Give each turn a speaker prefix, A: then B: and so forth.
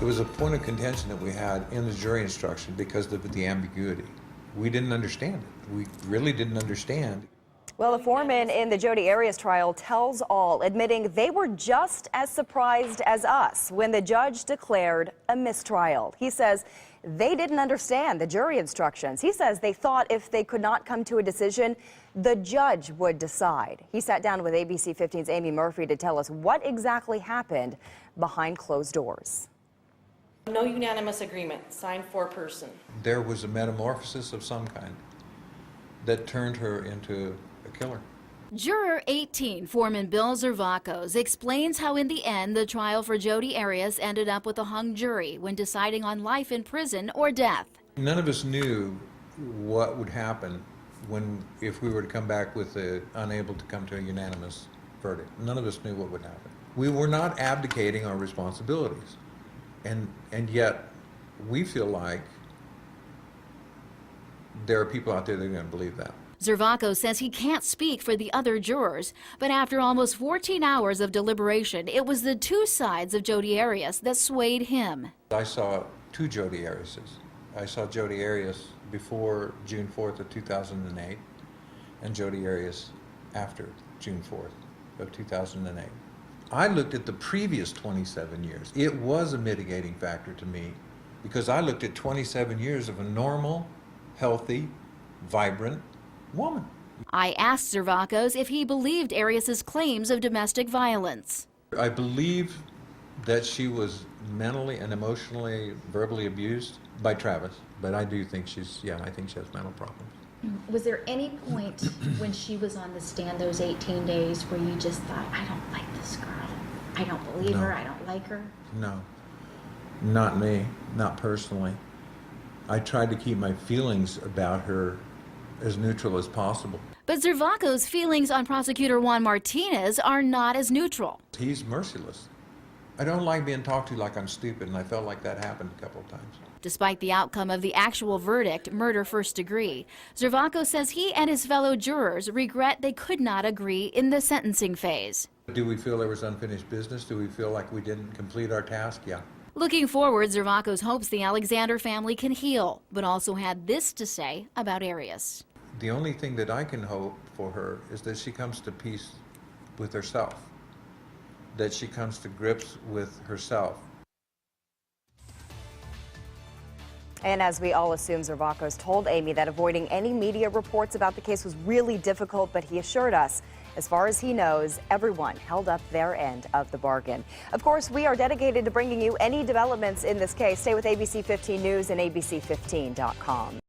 A: It was a point of contention that we had in the jury instruction because of the ambiguity. We didn't understand it. We really didn't understand.
B: Well, the foreman in the Jodi Arias trial tells all, admitting they were just as surprised as us when the judge declared a mistrial. He says they didn't understand the jury instructions. He says they thought if they could not come to a decision, the judge would decide. He sat down with ABC 15's Amy Murphy to tell us what exactly happened behind closed doors.
C: No unanimous agreement, signed foreperson.
A: There was a metamorphosis of some kind that turned her into a killer.
D: Juror 18, Foreman Bill Zervakos, explains how in the end the trial for Jodi Arias ended up with a hung jury when deciding on life in prison or death.
A: None of us knew what would happen if we were to come back with unable to come to a unanimous verdict. None of us knew what would happen. We were not abdicating our responsibilities. And yet, we feel like there are people out there that are going to believe that.
D: Zervakos says he can't speak for the other jurors, but after almost 14 hours of deliberation, it was the two sides of Jodi Arias that swayed him.
A: I saw two Jodi Ariases. I saw Jodi Arias before June 4th of 2008 and Jodi Arias after June 4th of 2008. I looked at the previous 27 years. It was a mitigating factor to me because I looked at 27 years of a normal, healthy, vibrant woman.
D: I asked Zervakos if he believed Arias's claims of domestic violence.
A: I believe that she was mentally and emotionally, verbally abused by Travis, but I do think I think she has mental problems.
E: Was there any point when she was on the stand those 18 days where you just thought, I don't like this girl, I don't believe her, I don't like her?
A: No, not me, not personally. I tried to keep my feelings about her as neutral as possible.
D: But Zervakos' feelings on prosecutor Juan Martinez are not as neutral.
A: He's merciless. I don't like being talked to like I'm stupid, and I felt like that happened a couple of times.
D: Despite the outcome of the actual verdict, murder first degree, Zervakos says he and his fellow jurors regret they could not agree in the sentencing phase.
A: Do we feel there was unfinished business? Do we feel like we didn't complete our task? Yeah.
D: Looking forward, Zervakos hopes the Alexander family can heal, but also had this to say about Arias.
A: The only thing that I can hope for her is that she comes to peace with herself, that she comes to grips with herself.
B: And as we all assume, Zervakos told Amy that avoiding any media reports about the case was really difficult, but he assured us, as far as he knows, everyone held up their end of the bargain. Of course, we are dedicated to bringing you any developments in this case. Stay with ABC 15 News and ABC15.com.